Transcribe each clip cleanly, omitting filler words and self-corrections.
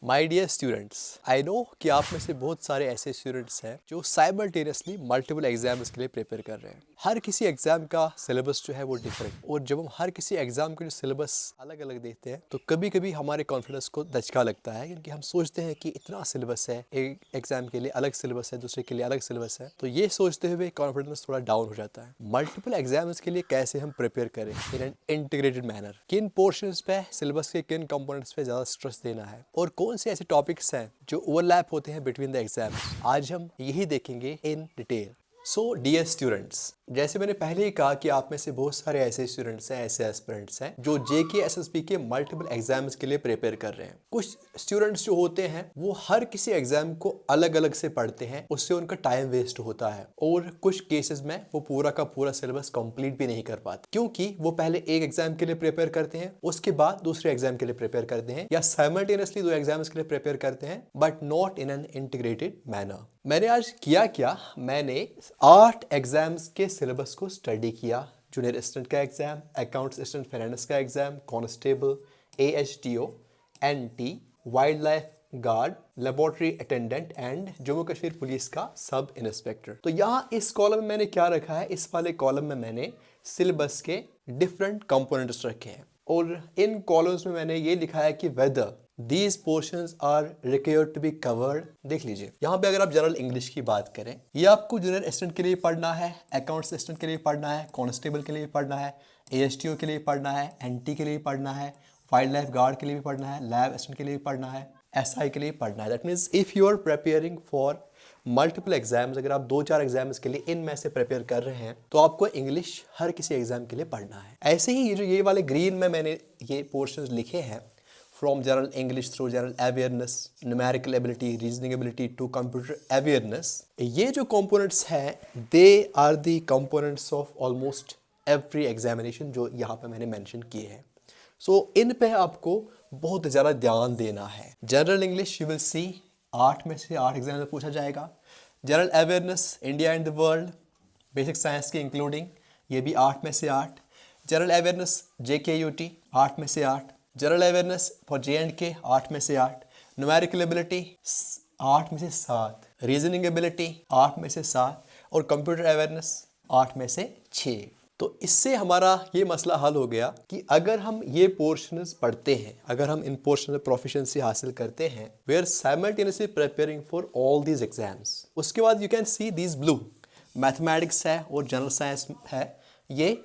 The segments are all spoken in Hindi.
My dear students, I know कि आप में से बहुत सारे ऐसे स्टूडेंट्स हैं जो साइमल्टेनियसली मल्टीपल एग्जाम्स के लिए प्रिपेयर कर रहे हैं। हर किसी एग्जाम का सिलेबस जो है वो डिफरेंट, और जब हम हर किसी एग्जाम के जो सिलेबस अलग अलग देखते हैं तो कभी कभी हमारे कॉन्फिडेंस को दचका लगता है, क्योंकि हम सोचते हैं कि इतना सिलेबस है, एक एग्जाम के लिए अलग सिलेबस है, दूसरे के लिए अलग सिलेबस है, तो ये सोचते हुए कॉन्फिडेंस थोड़ा डाउन हो जाता है। मल्टीपल एग्जाम्स के लिए कैसे हम प्रिपेयर करें इन एन इंटीग्रेटेड मैनर, किन पोर्शंस पे सिलेबस के किन कंपोनेंट्स पे ज़्यादा स्ट्रेस देना है, और कौन से ऐसे टॉपिक्स हैं जो ओवरलैप होते हैं बिटवीन द एग्जाम, आज हम यही देखेंगे in detail. So dear students, जैसे मैंने पहले ही कहा कि आप में से बहुत सारे ऐसे स्टूडेंट्स हैं, ऐसे एस्पिरेंट्स हैं जो जेके एसएसबी के मल्टीपल एग्जाम्स के लिए प्रिपेयर कर रहे हैं। कुछ स्टूडेंट्स जो होते हैं वो हर किसी एग्जाम को अलग अलग से पढ़ते हैं, उससे उनका टाइम वेस्ट होता है, और कुछ केसेस में वो पूरा का पूरा सिलेबस कंप्लीट भी नहीं कर पाते, क्योंकि वो पहले एक एग्जाम के लिए प्रिपेयर करते हैं, उसके बाद दूसरे एग्जाम के लिए प्रिपेयर करते हैं, या साइमल्टेनियसली दो एग्जाम्स के लिए प्रिपेयर करते हैं, but not in an integrated manner. मैंने आज किया क्या, मैंने 8 एग्जाम्स के सिलेबस को स्टडी किया। जूनियर असिस्टेंट का एग्जाम, अकाउंट्स असिस्टेंट फाइनेंस का exam, constable, AHTO, NT, wildlife guard, laboratory attendant and Jammu Kashmir police का सब इंस्पेक्टर। तो यहाँ इस कॉलम में मैंने क्या रखा है, इस वाले कॉलम में मैंने सिलेबस के डिफरेंट कंपोनेंट्स रखे हैं, और इन कॉलम्स में मैंने ये लिखा है कि weather These portions are required to be covered। देख लीजिए, यहाँ पे अगर आप जनरल इंग्लिश की बात करें, ये आपको जूनियर असिस्टेंट के लिए पढ़ना है, अकाउंट्स असिस्टेंट के लिए पढ़ना है, कांस्टेबल के लिए पढ़ना है, एएसटीओ के लिए पढ़ना है, एनटी के लिए पढ़ना है, वाइल्ड लाइफ गार्ड के लिए भी पढ़ना है, लैब असिस्टेंट के लिए भी पढ़ना है, एसआई के लिए पढ़ना है। That means if you are preparing for multiple exams, अगर आप 2-4 एग्जाम्स के लिए इनमें से प्रिपेयर कर रहे हैं तो आपको इंग्लिश हर किसी एग्जाम के लिए पढ़ना है। ऐसे ही ये वाले ग्रीन में मैंने ये पोर्शंस लिखे हैं, from general English through general awareness, numerical ability, reasoning ability to computer awareness। ये जो components हैं they are the components of almost every examination जो यहाँ पे मैंने mention किए हैं। So इन पे आपको बहुत ज़्यादा ध्यान देना है। General English you will see 8 में से 8 एग्जाम में पूछा जाएगा। General awareness, India and the world, basic science की इंक्लूडिंग, ये भी 8 में से 8। जनरल अवेयरनेस JKUT 8 में से 8। जनरल अवेयरनेस फॉर JNK 8 में से 8। न्यूमेरिकल एबिलिटी 8 में से 7। रीजनिंग एबिलिटी 8 में से 7, और कंप्यूटर अवेयरनेस 8 में से 6। तो इससे हमारा ये मसला हल हो गया कि अगर हम ये पोर्शंस पढ़ते हैं, अगर हम इन पोर्शन में प्रोफिशिएंसी हासिल करते हैं, we are simultaneously preparing for all these exams. उसके बाद you can see these blue, mathematics है और जनरल साइंस है, ये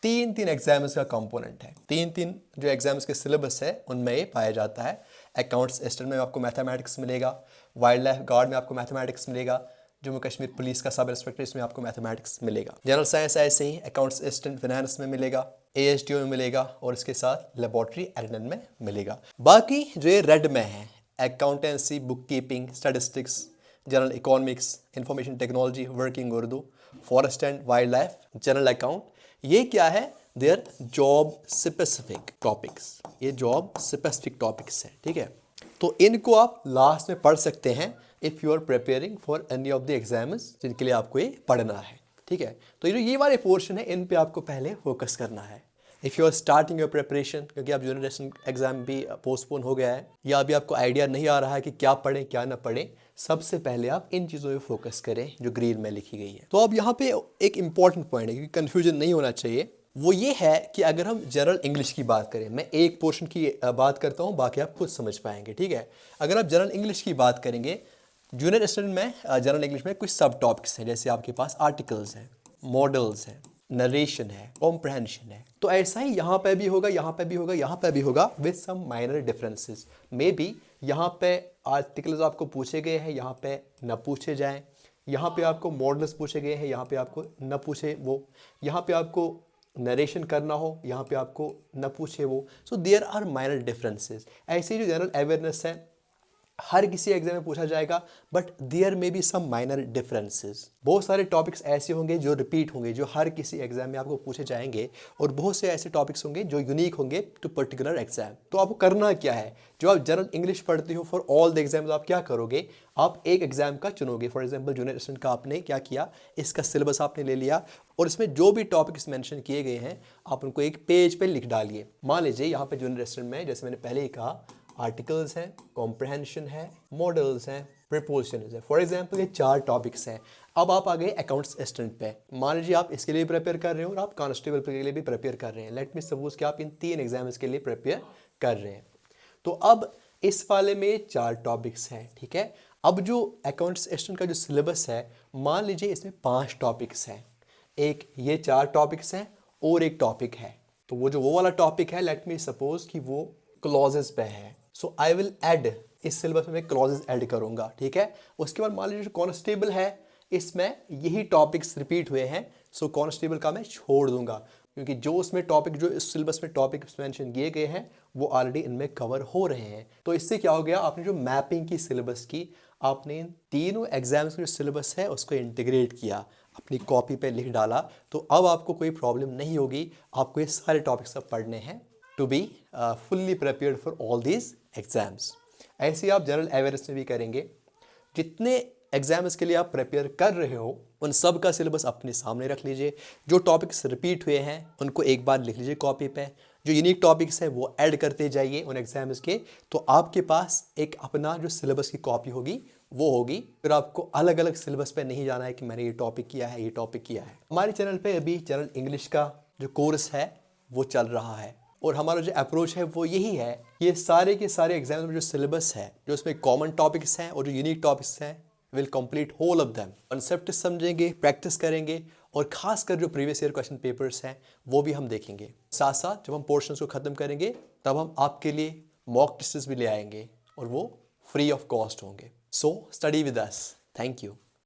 3 एग्जाम्स का कंपोनेंट है। 3 जो एग्जाम्स के सिलेबस है उनमें ये पाया जाता है। अकाउंट्स असिस्टेंट में आपको मैथमेटिक्स मिलेगा, वाइल्ड लाइफ गार्ड में आपको मैथमेटिक्स मिलेगा, जम्मू कश्मीर पुलिस का सब इंस्पेक्टर, इसमें आपको मैथमेटिक्स मिलेगा। जनरल साइंस ऐसे ही अकाउंट्स असिस्टेंट फाइनेंस में मिलेगा, एएचटीओ में मिलेगा, और इसके साथ लेबोरेटरी अटेंडेंट में मिलेगा। बाकी जो ये रेड में है, accountancy, book keeping, statistics, general economics, information technology, working Urdu, forest and wild life, general account, ये क्या है, देयर जॉब स्पेसिफिक टॉपिक्स, ये जॉब स्पेसिफिक टॉपिक्स है। ठीक है, तो इनको आप लास्ट में पढ़ सकते हैं if you are preparing for any of the exams जिनके लिए आपको ये पढ़ना है। ठीक है, तो ये वाले पोर्शन है, इन पे आपको पहले फोकस करना है। If you are starting your preparation, क्योंकि आप जूनियर एग्जाम भी पोस्टपोन हो गया है, या अभी आपको आइडिया नहीं आ रहा है कि क्या पढ़ें क्या ना पढ़ें, सबसे पहले आप इन चीज़ों पे फोकस करें जो ग्रीन में लिखी गई है। तो अब यहाँ पे एक इंपॉर्टेंट पॉइंट है, क्योंकि कन्फ्यूजन नहीं होना चाहिए, वो ये है कि अगर हम जनरल इंग्लिश की बात करें, मैं एक पोर्शन की बात करता हूँ, बाकी आप खुद समझ पाएंगे। ठीक है, अगर आप जनरल इंग्लिश की बात करेंगे, जूनियर स्टूडेंट में जनरल इंग्लिश में कुछ सब टॉपिक्स हैं, जैसे आपके पास आर्टिकल्स हैं, मॉडल्स हैं, नरेशन है, कॉम्प्रहेंशन है। तो ऐसा ही यहाँ पे भी होगा, यहाँ पे भी होगा, यहाँ पे भी होगा, with some minor differences. Maybe यहाँ पे आर्टिकल्स आपको पूछे गए हैं, यहाँ पे न पूछे जाएं, यहाँ पे आपको मॉडल्स पूछे गए हैं, यहाँ पे आपको न पूछे वो, यहाँ पे आपको नरेशन करना हो, यहाँ पे आपको न पूछे वो। So there are minor differences. ऐसे ही जो जनरल अवेयरनेस है, हर किसी एग्जाम में पूछा जाएगा, but there may be some minor differences. बहुत सारे टॉपिक्स ऐसे होंगे जो रिपीट होंगे, जो हर किसी एग्जाम में आपको पूछे जाएंगे, और बहुत से ऐसे टॉपिक्स होंगे जो यूनिक होंगे टू पर्टिकुलर एग्जाम। तो आपको करना क्या है, जो आप जनरल इंग्लिश पढ़ते हो फॉर ऑल द एग्जाम्स, आप क्या करोगे, आप एक एग्जाम का चुनोगे। फॉर एग्जाम्पल जूनियर असिस्टेंट का आपने क्या किया, इसका सिलेबस आपने ले लिया, और इसमें जो भी टॉपिक्स मेंशन किए गए हैं आप उनको एक पेज पे लिख डालिए। मान लीजिए यहाँ पे जूनियर असिस्टेंट में, जैसे मैंने पहले ही कहा, आर्टिकल्स हैं, कॉम्प्रहेंशन है, मॉडल्स हैं, प्रीपोजिशंस है। फॉर एग्जांपल ये 4 टॉपिक्स हैं। अब आप आ गए अकाउंट्स असिस्टेंट पे। मान लीजिए आप इसके लिए प्रिपेयर कर रहे हो और आप कांस्टेबल के लिए भी प्रिपेयर कर रहे हैं। लेट मी सपोज कि आप इन 3 एग्जाम्स के लिए प्रिपेयर कर रहे हैं। तो अब इस वाले में 4 टॉपिक्स हैं, ठीक है। अब जो अकाउंट्स असिस्टेंट का जो सिलेबस है, मान लीजिए इसमें 5 टॉपिक्स हैं। एक ये 4 टॉपिक्स हैं और एक टॉपिक है। तो वो वाला टॉपिक है, लेट मी सपोज कि वो क्लॉजेस पे है। सो आई विल ऐड, इस सिलेबस में मैं क्लॉजेस ऐड करूंगा, ठीक है। उसके बाद मान लीजिए जो कांस्टेबल है, इसमें यही टॉपिक्स रिपीट हुए हैं। सो कांस्टेबल का मैं छोड़ दूंगा, क्योंकि जो उसमें टॉपिक, जो इस सिलेबस में टॉपिक्स मेंशन किए गए हैं, वो ऑलरेडी इनमें कवर हो रहे हैं। तो इससे क्या हो गया, आपने जो मैपिंग की सिलेबस की, आपने इन तीनों एग्जाम्स का जो सिलेबस है उसको इंटीग्रेट किया, अपनी कॉपी पे लिख डाला। तो अब आपको कोई प्रॉब्लम नहीं होगी। आपको ये सारे टॉपिक्स अब पढ़ने हैं to be fully prepared for all these exams. ऐसे ही आप जनरल अवेयरनेस में भी करेंगे। जितने एग्जाम्स के लिए आप प्रिपेयर कर रहे हो, उन सब का सिलेबस अपने सामने रख लीजिए। जो टॉपिक्स रिपीट हुए हैं उनको एक बार लिख लीजिए कॉपी पे। जो यूनिक टॉपिक्स है वो ऐड करते जाइए उन एग्जाम्स के। तो आपके पास एक अपना जो सिलेबस की कॉपी होगी वो होगी। फिर आपको अलग अलग सिलेबस पे नहीं जाना है कि मैंने ये टॉपिक किया है, ये टॉपिक किया है। हमारे चैनल पे अभी जनरल इंग्लिश का जो कोर्स है वो चल रहा है, और हमारा जो अप्रोच है वो यही है। ये सारे के सारे एग्जाम्स में जो सिलेबस है, जो इसमें कॉमन टॉपिक्स हैं और जो यूनिक टॉपिक्स हैं, will complete whole of them. Concept समझेंगे, प्रैक्टिस करेंगे, और खासकर जो प्रीवियस ईयर क्वेश्चन पेपर्स हैं वो भी हम देखेंगे। साथ साथ जब हम पोर्शंस को ख़त्म करेंगे, तब हम आपके लिए मॉक टेस्ट्स भी ले आएंगे, और वो फ्री ऑफ कॉस्ट होंगे। So study with us. Thank you.